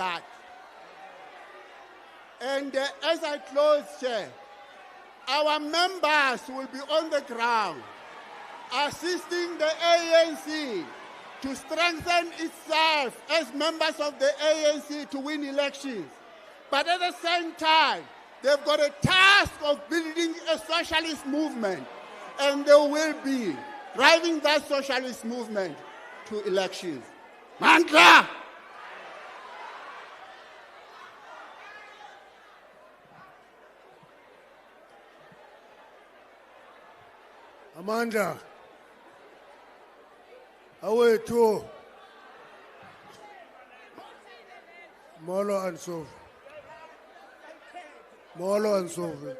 that. And as I close, Chair, our members will be on the ground assisting the ANC to strengthen itself as members of the ANC to win elections. But at the same time, they've got a task of building a socialist movement, and they will be driving that socialist movement to elections. Mandla! Amanda, away to Molo and Sophie. Molo and Sophie.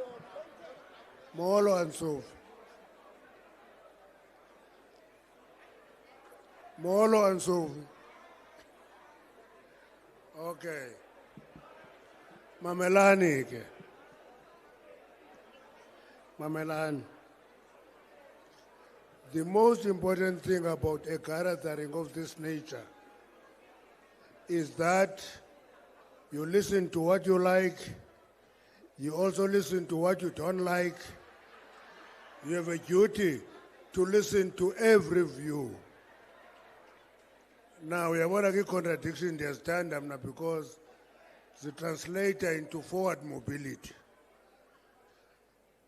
Molo and Sophie. Molo and Sophie. Okay. Mamelani ke. Mamelani. The most important thing about a gathering of this nature is that you listen to what you like, you also listen to what you don't like. You have a duty to listen to every view. Now, we have a contradiction in the stand-up now because the translator into forward mobility.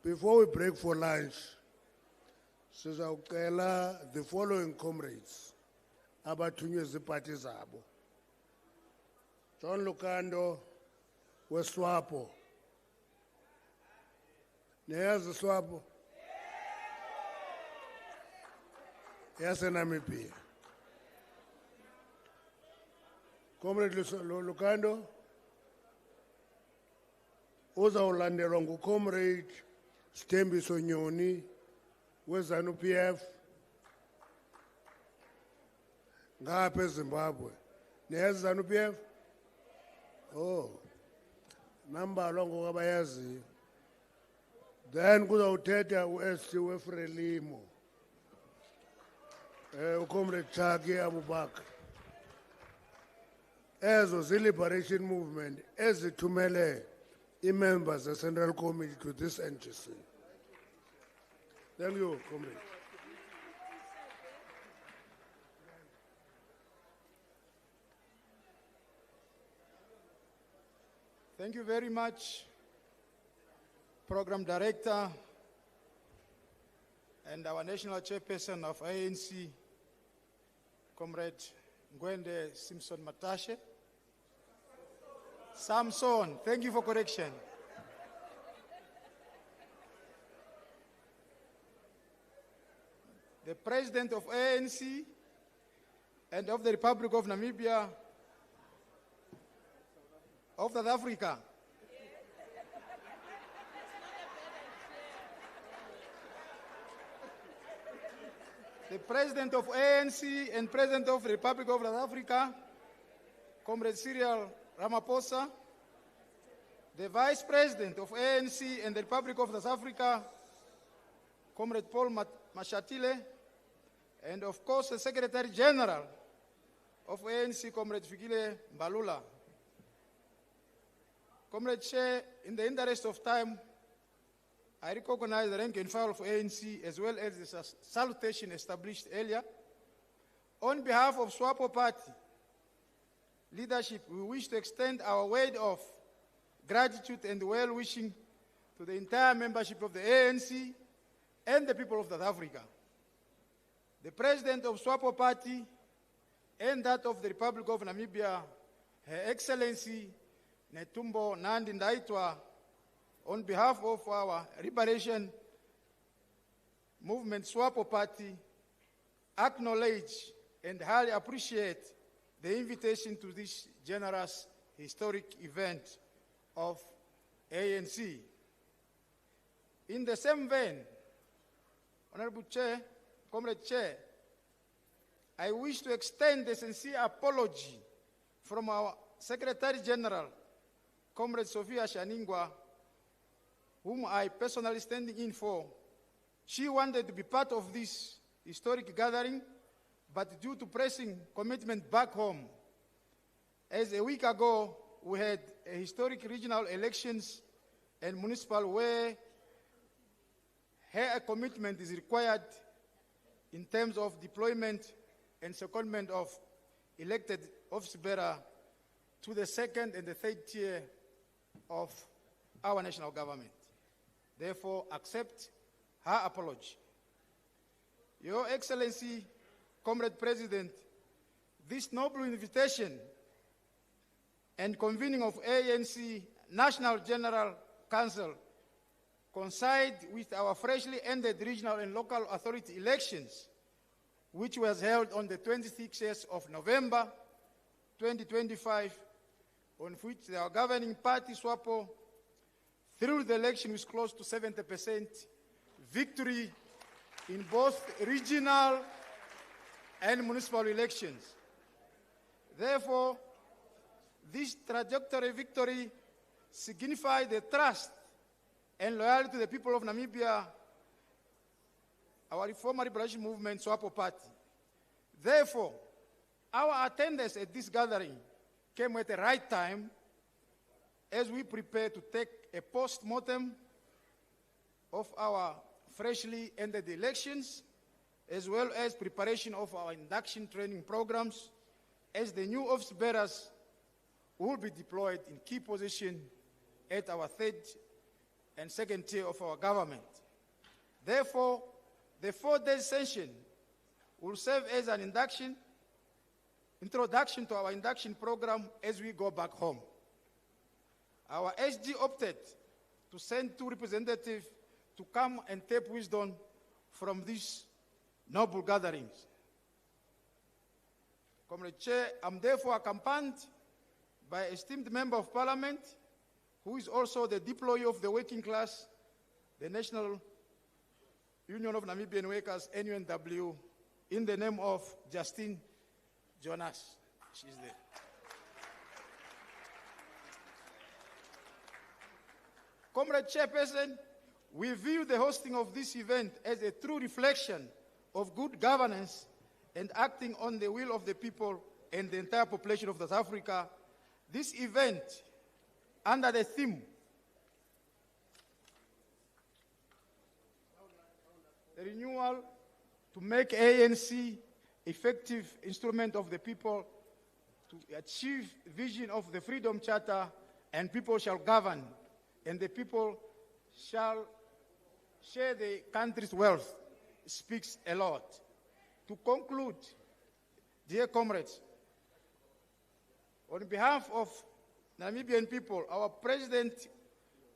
Before we break for lunch, sizawucela the following comrades abathunywe ziipati zabo. John Lukando we-SWAPO. Niyazi i-SWAPO? Yasenamibia. Comrade Lukando uzawulandelwa nguComrade Sithembiso Nyoni we-ZANU-PF ngapha eZimbabwe. Niyazi ZANU-PF? Oh, nambalwa ngokabayaziyo. Then kuzawuthetha u-SC we-FRELIMO, uComrade Chaki Abubakar. Ezo zi-liberation movement ezithumele i-members the-Central Committee to this NGC. Thank you, comrade. Thank you very much, Program Director and our National Chairperson of ANC, Comrade Ngwende Simpson Matashe. Samson, thank you for correction. The President of ANC and of the Republic of Namibia, of South Africa. The President of ANC and President of the Republic of South Africa, Comrade Cyril Ramaphosa. The Vice President of ANC and the Republic of South Africa, Comrade Paul Mashatile. And of course, the Secretary General of ANC, Comrade Fikile Mbalula. Comrade Chair, in the interest of time, I recognize the rank and file of ANC as well as the salutation established earlier. On behalf of SWAPO Party leadership, we wish to extend our word of gratitude and well-wishing to the entire membership of the ANC and the people of South Africa. The President of SWAPO Party and that of the Republic of Namibia, Her Excellency Netumbo Nandi Ndaitwah, on behalf of our Liberation Movement SWAPO Party, acknowledge and highly appreciate the invitation to this generous historic event of ANC. In the same vein, Honorable Chair, Comrade Chair, I wish to extend a sincere apology from our Secretary General, Comrade Sophia Shaningwa, whom I personally standing in for. She wanted to be part of this historic gathering, but due to pressing commitment back home As a week ago, we had a historic regional elections and municipal where her commitment is required in terms of deployment and secondment of elected office bearer to the second and the third tier of our national government. Therefore, accept her apology. Your Excellency, Comrade President, this noble invitation and convening of ANC National General Council coincide with our freshly ended regional and local authority elections, which was held on the 26th of November 2025, on which our governing party, SWAPO, through the election with close to 70% victory in both regional and municipal elections. Therefore, this trajectory victory signifies the trust and loyalty to the people of Namibia, our reformer liberation movement, SWAPO party. Therefore, our attendance at this gathering came at the right time as we prepare to take a post-mortem of our freshly ended elections, as well as preparation of our induction training programs, as the new office bearers will be deployed in key positions at our third and second tier of our government. Therefore, the 4-day session will serve as an introduction to our induction program as we go back home. Our SG opted to send 2 representatives to come and tap wisdom from these noble gatherings. Comrade Chair, I'm therefore accompanied by an esteemed member of parliament, who is also the deployee of the working class, the National Union of Namibian Workers, NUNW, in the name of Justine Jonas. She's there. Comrade Chairperson, we view the hosting of this event as a true reflection of good governance and acting on the will of the people and the entire population of South Africa. This event, under the theme, the renewal to make ANC effective instrument of the people to achieve vision of the Freedom Charter, and people shall govern, and the people shall share the country's wealth, speaks a lot. To conclude, dear comrades, on behalf of Namibian people, our president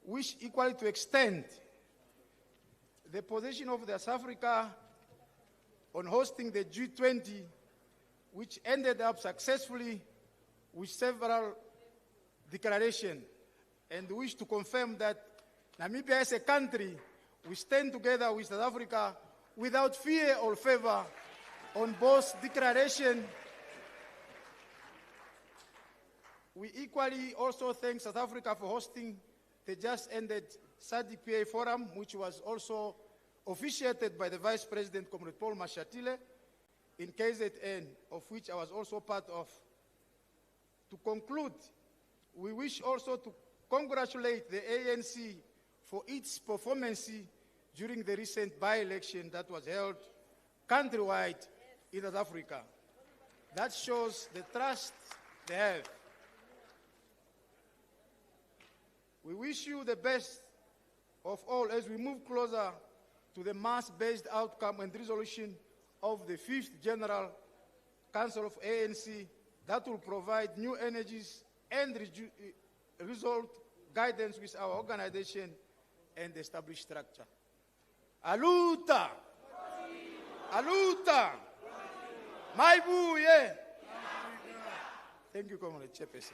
wishes equally to extend the position of South Africa on hosting the G20, which ended up successfully with several declarations, and wish to confirm that Namibia as a country, we stand together with South Africa without fear or favor on both declaration. We equally also thank South Africa for hosting the just ended ZANU-PF forum, which was also officiated by the Vice President, Comrade Paul Mashatile, in KZN, of which I was also part of. To conclude, we wish also to congratulate the ANC for its performance during the recent by-election that was held countrywide in South Africa. That shows the trust they have. We wish you the best of all as we move closer to the mass-based outcome and resolution of the 5th General Council of ANC that will provide new energies and result guidance with our organization and established structure. Aluta! Aluta! Maibuye! Thank you, Comrade Chairperson.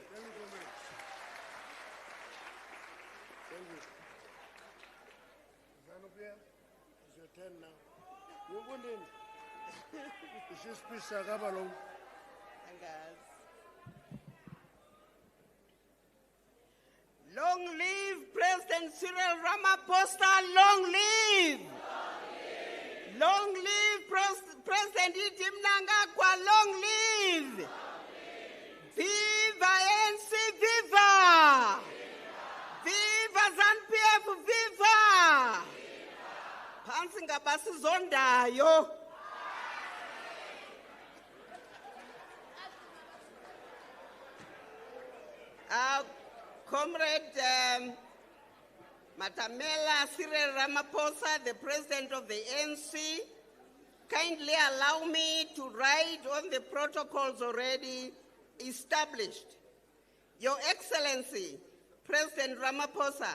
Thank you. ZANU-PF, it's your turn now. You wouldn't. Is this speech Gabalong? Long live President Cyril Ramaphosa, long live! Long live President Iti Mnangagwa, long live! Viva abasizondayo. Comrade Matamela Cyril Ramaphosa, the President of the ANC, kindly allow me to write on the protocols already established. Your Excellency, President Ramaphosa,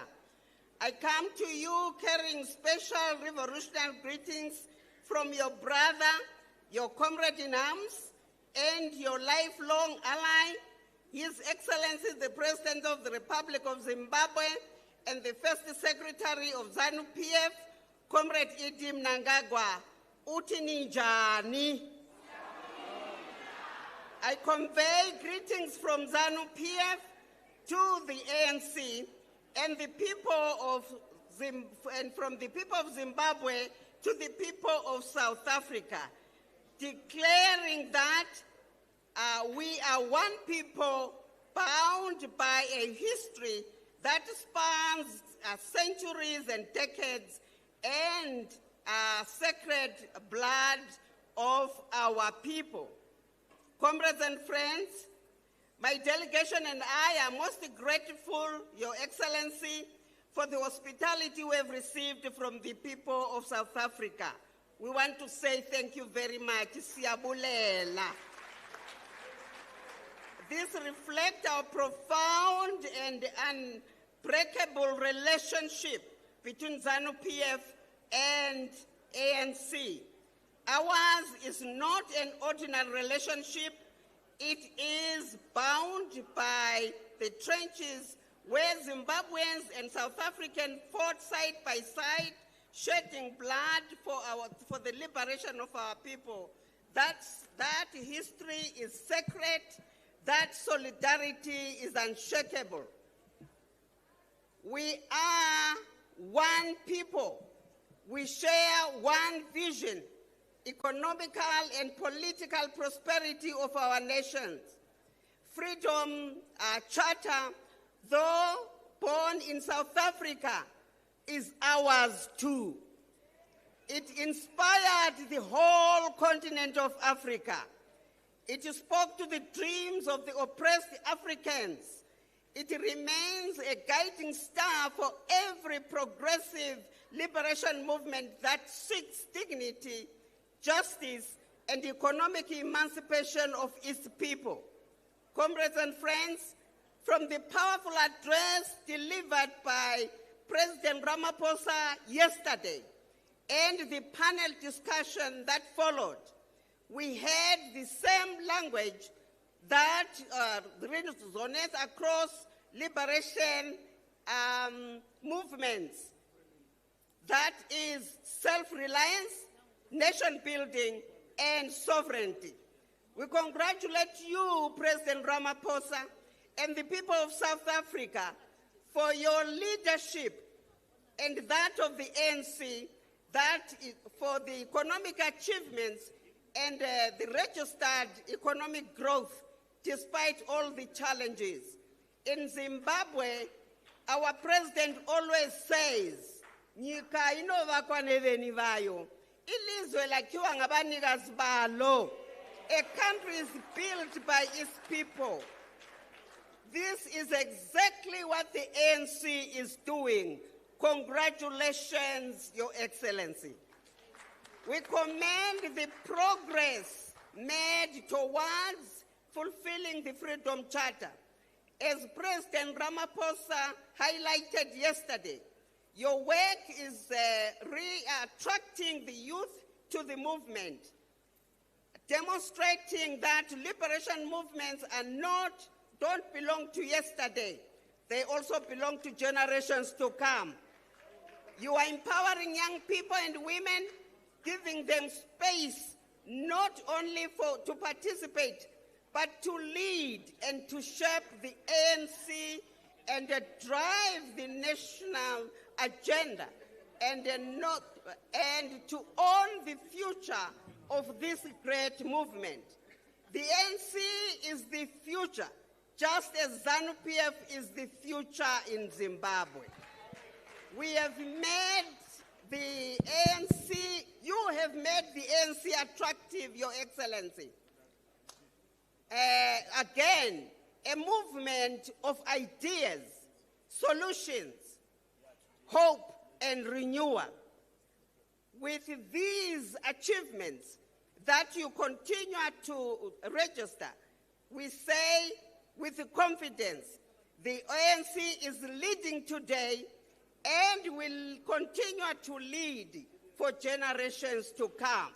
I come to you carrying special revolutionary greetings from your brother, your comrade in arms, and your lifelong ally, His Excellency, the President of the Republic of Zimbabwe, and the First Secretary of ZANU-PF, Comrade Idi Mnangagwa. Uthi ninjani? I convey greetings from ZANU-PF to the ANC and the people of from the people of Zimbabwe to the people of South Africa, declaring that we are one people bound by a history that spans centuries and decades and sacred blood of our people. Comrades and friends, my delegation and I are most grateful, Your Excellency, for the hospitality we have received from the people of South Africa. We want to say thank you very much. Siyabulela. This reflects our profound and unbreakable relationship between ZANU-PF and ANC. Ours is not an ordinary relationship. It is bound by the trenches where Zimbabweans and South Africans fought side by side, shedding blood for the liberation of our people. That history is sacred. That solidarity is unshakable. We are one people. We share one vision, economical and political prosperity of our nations. Freedom Charter, though born in South Africa, is ours too. It inspired the whole continent of Africa. It spoke to the dreams of the oppressed Africans. It remains a guiding star for every progressive liberation movement that seeks dignity, justice, and economic emancipation of its people. Comrades and friends, from the powerful address delivered by President Ramaphosa yesterday and the panel discussion that followed, we had the same language that resonates across liberation movements. That is self-reliance, nation-building, and sovereignty. We congratulate you, President Ramaphosa, and the people of South Africa for your leadership and that of the ANC, for the economic achievements and the registered economic growth despite all the challenges. In Zimbabwe, our president always says, "Nyika inovakwa neveni vayo, ilizwe lakhiwa ngabanikazi balo." A country is built by its people. This is exactly what the ANC is doing. Congratulations, Your Excellency. We commend the progress made towards fulfilling the Freedom Charter. As President Ramaphosa highlighted yesterday, your work is re-attracting the youth to the movement, demonstrating that liberation movements don't belong to yesterday. They also belong to generations to come. You are empowering young people and women, giving them space not only to participate, but to lead and to shape the ANC and drive the national agenda and to own the future of this great movement. The ANC is the future, just as ZANU-PF is the future in Zimbabwe. We have made the ANC, you have made the ANC attractive, Your Excellency. Again, a movement of ideas, solutions, hope, and renewal. With these achievements that you continue to register, we say with confidence, the ANC is leading today and will continue to lead for generations to come.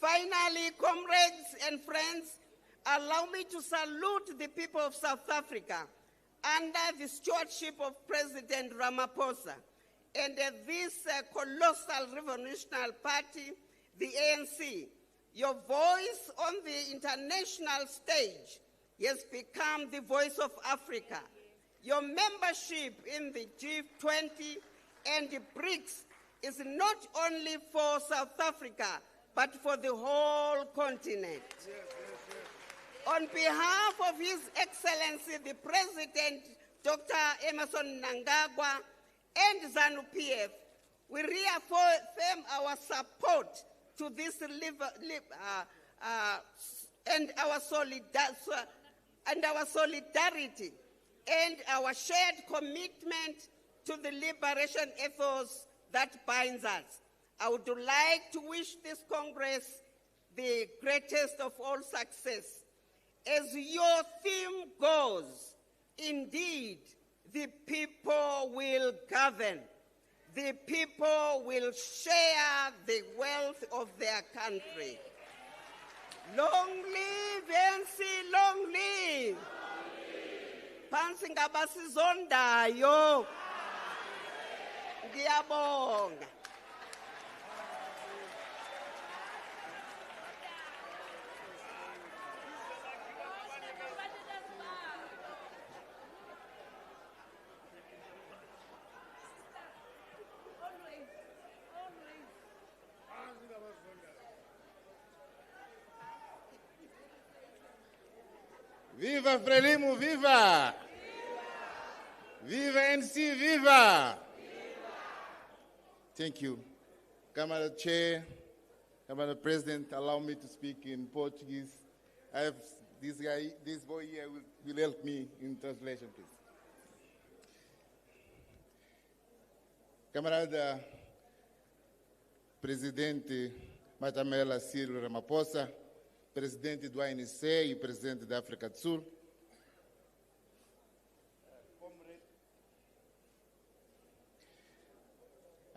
Finally, comrades and friends, allow me to salute the people of South Africa under the stewardship of President Ramaphosa and this colossal revolutionary party, the ANC. Your voice on the international stage has become the voice of Africa. Your membership in the G20 and the BRICS is not only for South Africa, but for the whole continent. On behalf of His Excellency, the President, Dr. Emmerson Mnangagwa, and ZANU-PF, we reaffirm our support to this and our solidarity and our shared commitment to the liberation ethos that binds us. I would like to wish this Congress the greatest of all success. As your theme goes, indeed, the people will govern. The people will share the wealth of their country. Long live ANC, long live! Phansi ngabasizondayo. Ngiyabonga. Viva FRELIMO, viva! Viva NC, viva! Thank you. Camara Chair, Camara President, allow me to speak in Portuguese. I have this boy here will help me in translation, please. Camarada Presidente Matamela Ciro Ramaphosa, Presidente do ANC e Presidente da África do Sul,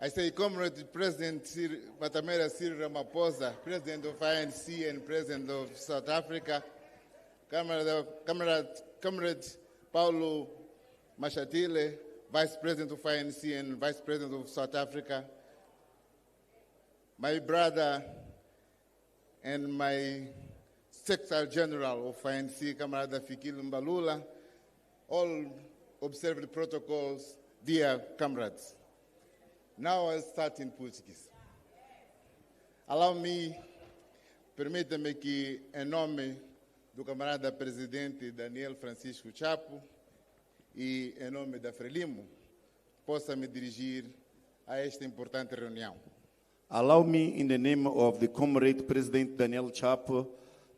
I say, Comrade President Matamela Ciro Ramaphosa, President of ANC and President of South Africa, Comrade Paulo Mashatile, Vice President of ANC and Vice President of South Africa, my brother and my Secretary General of ANC, Camarada Fikile Mbalula, all observe the protocols, dear comrades. Now I'll start in Portuguese. Allow me, permita-me que, em nome do camarada presidente Daniel Francisco Chapo e em nome da FRELIMO, possa me dirigir a esta importante reunião. Allow me, in the name of the comrade President Daniel Chapo,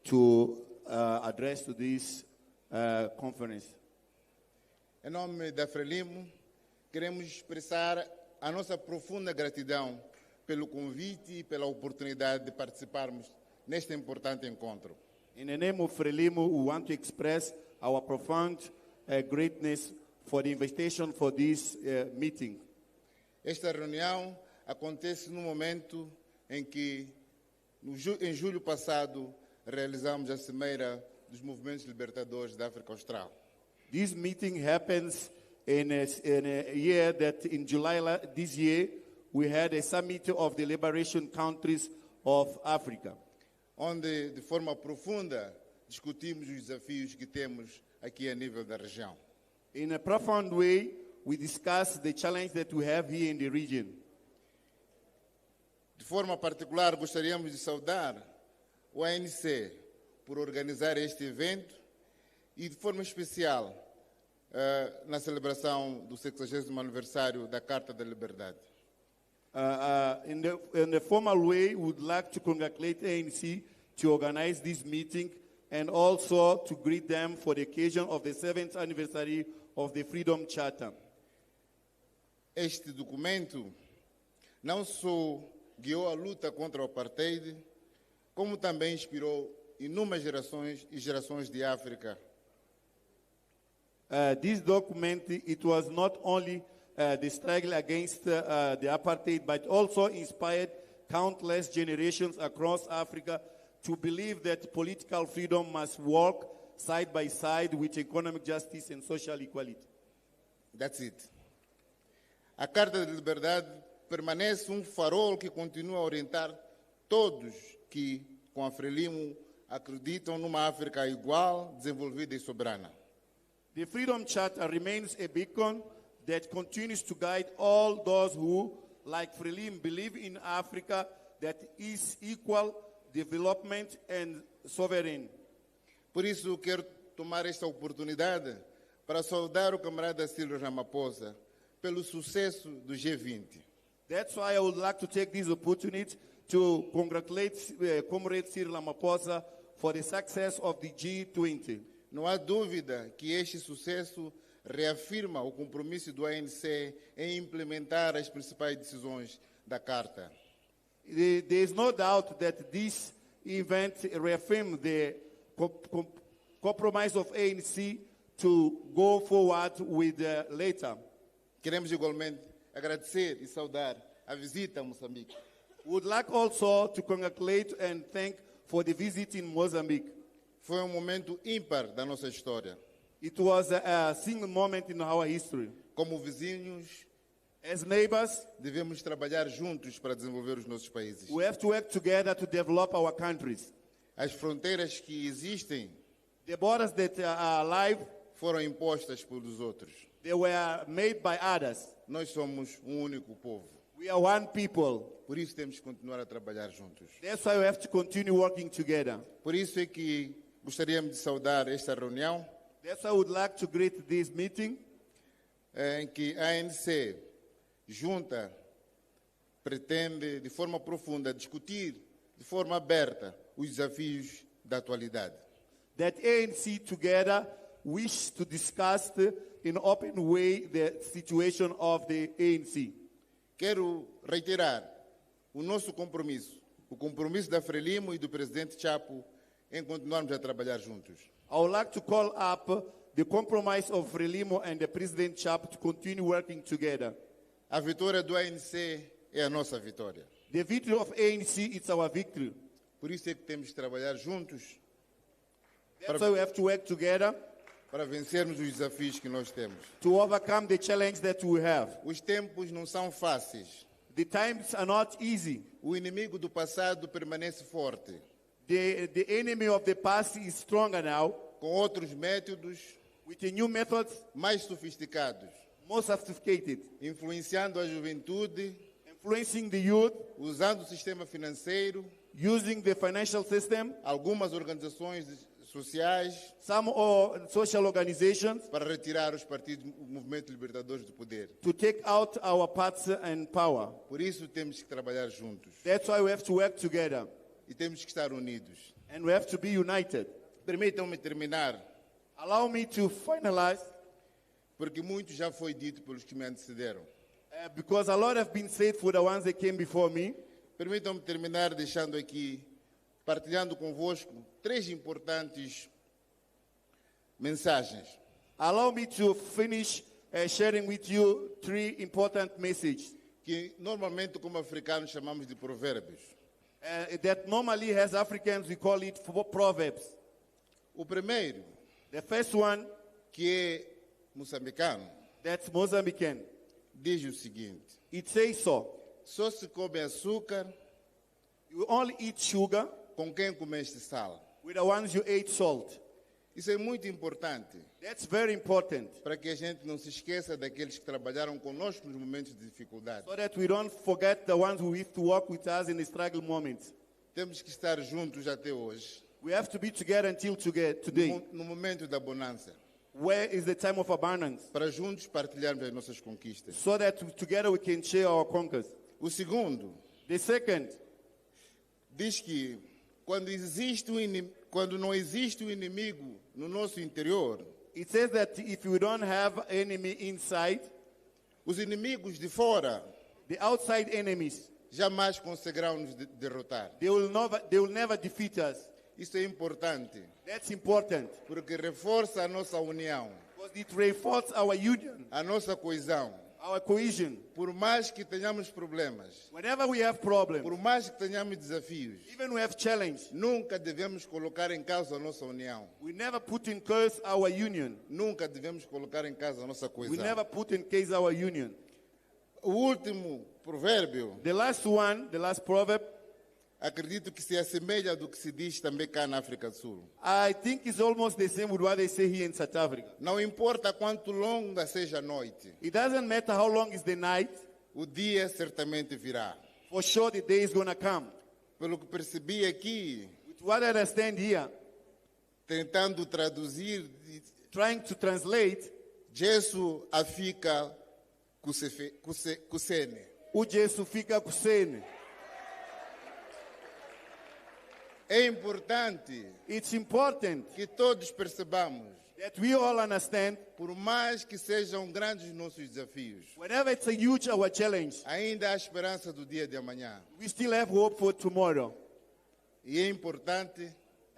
to address to this conference. Em nome da FRELIMO, queremos expressar a nossa profunda gratidão pelo convite e pela oportunidade de participarmos neste importante encontro. In the name of FRELIMO, we want to express our profound greatness for the invitation for this meeting. Esta reunião acontece no momento em que, em julho passado, realizamos a Cimeira dos Movimentos Libertadores da África Austral. This meeting happens in a year that in July this year, we had a summit of the liberation countries of Africa. Onde, de forma profunda, discutimos os desafios que temos aqui a nível da região. In a profound way, we discussed the challenge that we have here in the region. De forma particular, gostaríamos de saudar o ANC por organizar este evento e, de forma especial, na celebração do 60º aniversário da Carta da Liberdade. In the formal way, we would like to congratulate ANC to organize this meeting and also to greet them for the occasion of the 7th anniversary of the Freedom Charter. Este documento não só guiou a luta contra o apartheid, como também inspirou inúmeras gerações e gerações de África. This document, it was not only the struggle against the apartheid, but also inspired countless generations across Africa to believe that political freedom must work side by side with economic justice and social equality. That's it. A Carta de Liberdade permanece farol que continua a orientar todos que, com a FRELIMO, acreditam numa África igual, desenvolvida e soberana. The Freedom Charter remains a beacon that continues to guide all those who, like FRELIMO, believe in Africa that is equal, development and sovereign. Por isso, quero tomar esta oportunidade para saudar o camarada Cyril Ramaphosa pelo sucesso do G20. That's why I would like to take this opportunity to congratulate Comrade Cyril Ramaphosa for the success of the G20. Não há dúvida que este sucesso reafirma o compromisso do ANC em implementar as principais decisões da Carta. There is no doubt that this event reaffirms the compromise of ANC to go forward with later. Queremos igualmente agradecer e saudar a visita a Moçambique. We would like also to congratulate and thank for the visit in Mozambique. Foi momento ímpar da nossa história. It was a single moment in our history. Como vizinhos, as neighbors, devemos trabalhar juntos para desenvolver os nossos países. We have to work together to develop our countries. As fronteiras que existem, the borders that are alive, foram impostas pelos outros. They were made by others. Nós somos único povo. We are one people. Por isso temos que continuar a trabalhar juntos. That's why we have to continue working together. Por isso é que gostaríamos de saudar esta reunião. That's why I would like to greet this meeting. Em que a ANC junta pretende de forma profunda discutir de forma aberta os desafios da atualidade. That ANC together wish to discuss in an open way the situation of the ANC. Quero reiterar o nosso compromisso, o compromisso da FRELIMO e do presidente Chapo em continuarmos a trabalhar juntos. I would like to call up the compromise of FRELIMO and the President Chapo to continue working together. A vitória do ANC é a nossa vitória. The victory of ANC is our victory. Por isso é que temos de trabalhar juntos. That's why we have to work together. Para vencermos os desafios que nós temos. To overcome the challenge that we have. Os tempos não são fáceis. The times are not easy. O inimigo do passado permanece forte. The enemy of the past is stronger now. Com outros métodos. With the new methods. Mais sofisticados. More sophisticated. Influenciando a juventude. Influencing the youth. Usando o sistema financeiro. Using the financial system. Algumas organizações sociais, some social organizations, para retirar os partidos, o movimento libertadores do poder. To take out our parts and power. Por isso temos que trabalhar juntos. That's why we have to work together. E temos que estar unidos. And we have to be united. Permitam-me terminar. Allow me to finalize. Porque muito já foi dito pelos que me antecederam. Because a lot have been said for the ones that came before me. Permitam-me terminar deixando aqui, partilhando convosco, 3 importantes mensagens. Allow me to finish sharing with you 3 important messages. Que normalmente como africanos chamamos de provérbios. That normally as Africans we call it proverbs. O primeiro, the first one, que é moçambicano, that's Mozambican, diz o seguinte: it says so. Só se come açúcar, you only eat sugar, com quem comeste sal. With the ones you ate salt. Isso é muito importante. That's very important. Para que a gente não se esqueça daqueles que trabalharam conosco nos momentos de dificuldade. So that we don't forget the ones who used to work with us in the struggle moments. Temos que estar juntos até hoje. We have to be together until today. No momento da bonança. Where is the time of abundance? Para juntos partilharmos as nossas conquistas. So that together we can share our conquests. O segundo, The second, diz que quando não existe um inimigo no nosso interior, it says that if we don't have enemy inside, os inimigos de fora the outside enemies, jamais conseguirão nos derrotar. they will never defeat us. Isso é importante, That's important porque reforça a nossa união, because it reinforces our union, a nossa coesão. our cohesion. Por mais que tenhamos problemas, Whenever we have problems, por mais que tenhamos desafios, even we have challenge, nunca devemos colocar em causa a nossa união. we never put in curse our union. Nunca devemos colocar em causa a nossa We coesão. never put in case our union. O último provérbio, The last one, the last proverb, acredito que se assemelha do que se diz também cá na África do Sul. I think it's almost the same with what they say here in South Africa. Não importa quanto longa seja a noite, It doesn't matter how long is the night, o dia certamente virá. for sure the day is going to come. Pelo que percebi aqui, With what I understand here, tentando traduzir, trying to translate, Jesu afika kusene. o Jesu fica kusene. É importante It's important que todos percebamos, that we all understand, por mais que sejam grandes nossos desafios, whenever it's a huge our challenge, ainda há esperança do dia de amanhã. we still have hope for tomorrow. E é importante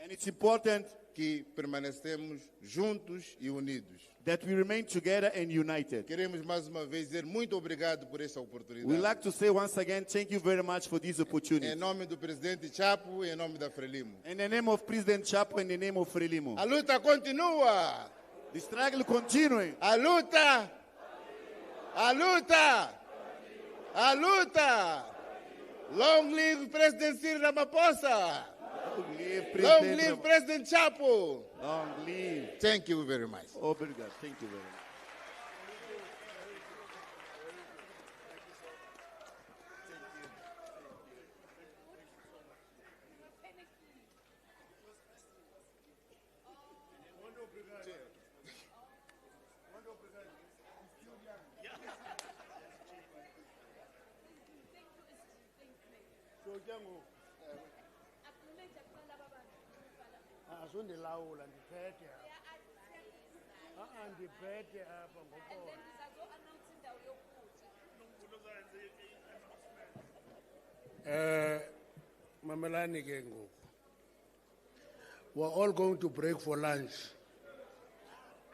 And it's important que permanecemos juntos e unidos. that we remain together and united. Queremos mais uma vez dizer muito obrigado por essa oportunidade. We'd like to say once again, thank you very much for this Em opportunity. nome do presidente Chapo e em nome da FRELIMO. In the name of President Chapo and in the name of FRELIMO. A luta continua! The struggle continuing. A luta! A luta! A luta! Long live President Cyril Ramaphosa! Long live Long President. live President Chapo! Long live. Thank you very much. Obrigado. Thank you very much. Asundilawula ndiphethe apha. Ndiphethe apha ngokona. Mamelani ke ngoku. We're all going to break for lunch.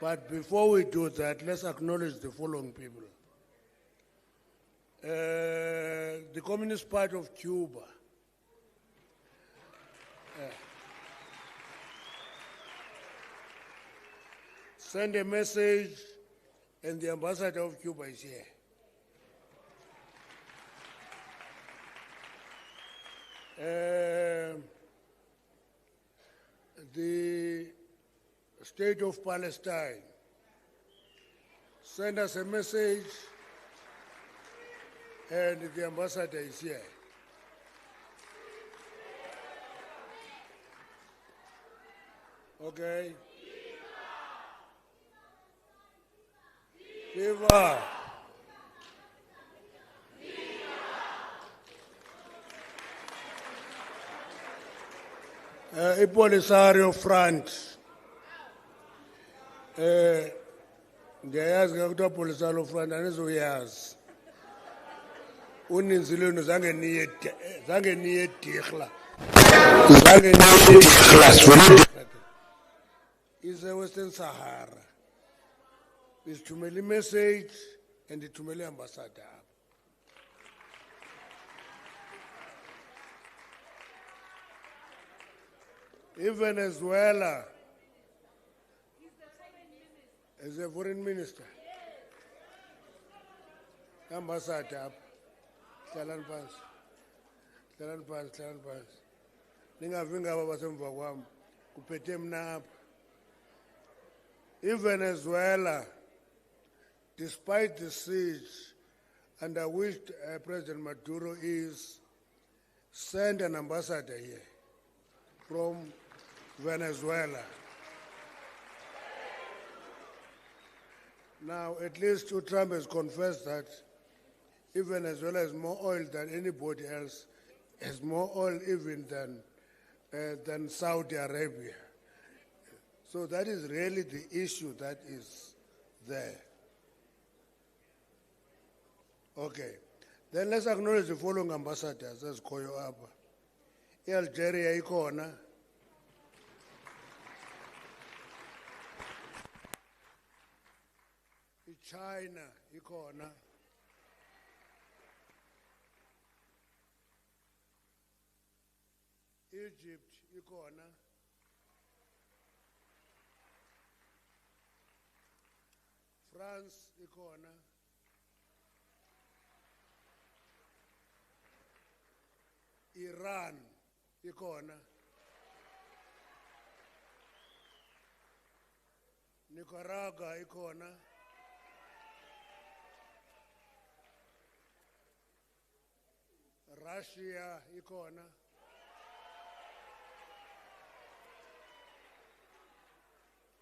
But before we do that, let's acknowledge the following people. The Communist Party of Cuba. Send a message, and the ambassador of Cuba is here. The State of Palestine, send us a message, and the ambassador is here. Okay. Viva! Ipolisario Front. Ndiyayazi ke ukuthi ipolisario Front anizuyazi. Uninzi lwenu zange niye dirhla. Zange niye dirhla. Is the Western Sahara. Isithumele i-message and ithumele i-ambassador. Venezuela is a foreign minister. Ambassador. Hlalani phansi. Hlalani phansi, hlalani phansi. Ningavi ngaba basemva kwami. Kuphethe mina apha. In Venezuela, despite the siege under which President Maduro is, send an ambassador here from Venezuela. Now, at least Trump has confessed that even as well as more oil than anybody else, has more oil even than Saudi Arabia. So that is really the issue that is there. Okay. Then let's acknowledge the following ambassadors as Koyo Abba. Algeria ikona. China ikona. Egypt ikona. France ikona. Iran ikona. Nicaragua ikona. Russia ikona.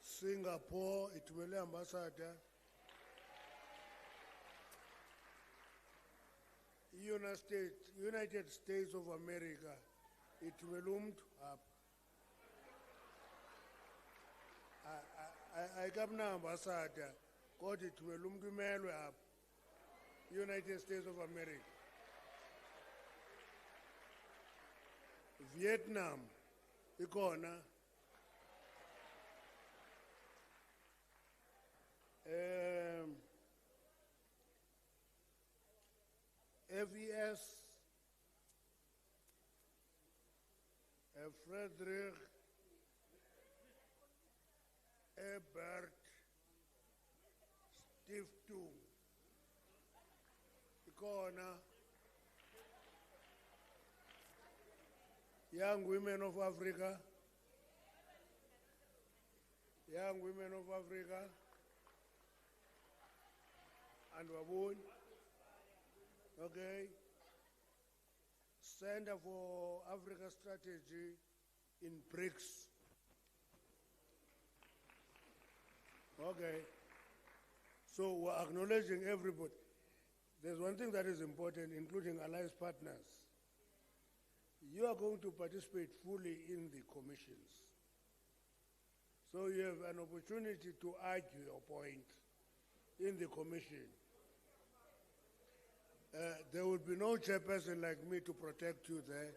Singapore ithumele ambassador. United States of America ithumele umuntu apha. Ayikabina ambassador kodwa ithumele umuntu imelwe apha. United States of America. Vietnam ikona. FES Frederick Ebert Stiftung ikona. Young Women of Africa. Young Women of Africa. And Wabun. Okay. Center for Africa Strategy in BRICS. Okay. So we're acknowledging everybody. There's one thing that is important, including alliance partners. You are going to participate fully in the commissions. So you have an opportunity to argue your point in the commission. There will be no chairperson like me to protect you there.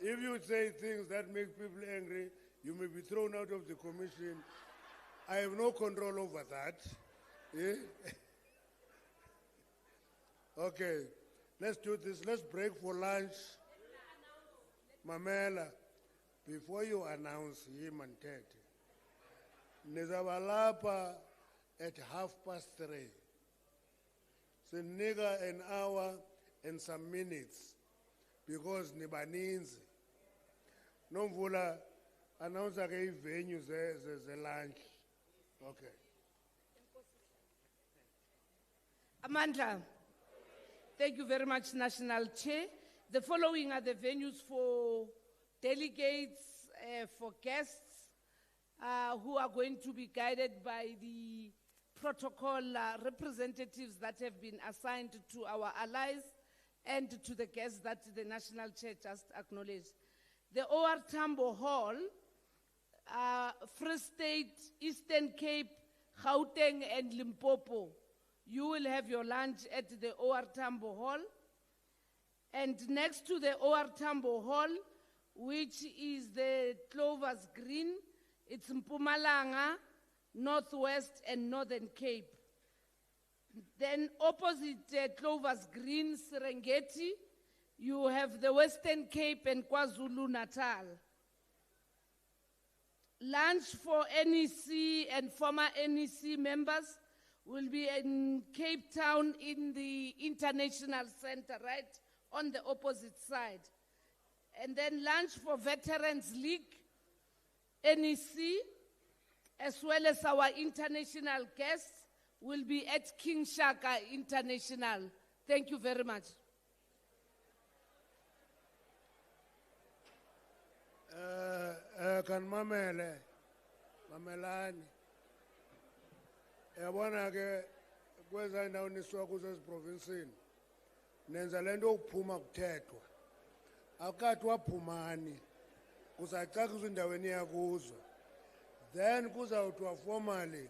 If you say things that make people angry, you may be thrown out of the commission. I have no control over that. Yeah? Okay, let's do this. Let's break for lunch. Mamela, before you announce him and Ted, Nizabalapa at 3:30. So nigga an hour and some minutes because Nibaninzi. No vula announce a venue the lunch. Okay. Amandla, thank you very much, National Chair. The following are the venues for delegates, for guests who are going to be guided by the protocol representatives that have been assigned to our allies and to the guests that the National Chair just acknowledged. The OR Tambo Hall, Free State, Eastern Cape, Gauteng and Limpopo. You will have your lunch at the OR Tambo Hall. And next to the OR Tambo Hall, which is the Clovers Green, it's Mpumalanga, Northwest and Northern Cape. Then opposite Clovers Green, Serengeti, you have the Western Cape and KwaZulu-Natal. Lunch for NEC and former NEC members will be in Cape Town in the International Center, right on the opposite side. And then lunch for Veterans League, NEC, as well as our international guests, will be at King Shaka International. Thank you very much. Kan mamele mamelani yabona ke kweza ndawo niswa kuzo eziprovinsini nenza lento ukuphuma kuthethwa akathi waphumani kuzacakiswa endaweni yakuzo then kuzawuthiwa formally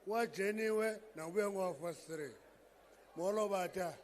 kwajeniwe nakubuya ngowa-first 3 molo batha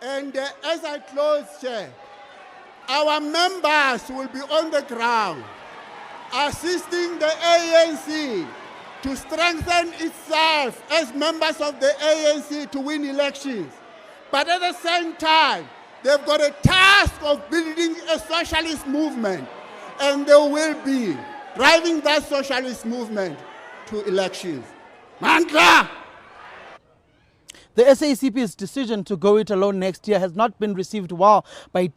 And as I close, Chair, our members will be on the ground assisting the ANC to strengthen itself as members of the ANC to win elections. But at the same time, they've got a task of building a socialist movement, and they will be driving that socialist movement to elections. Mandla! The SACP's decision to go it alone next year has not been received well by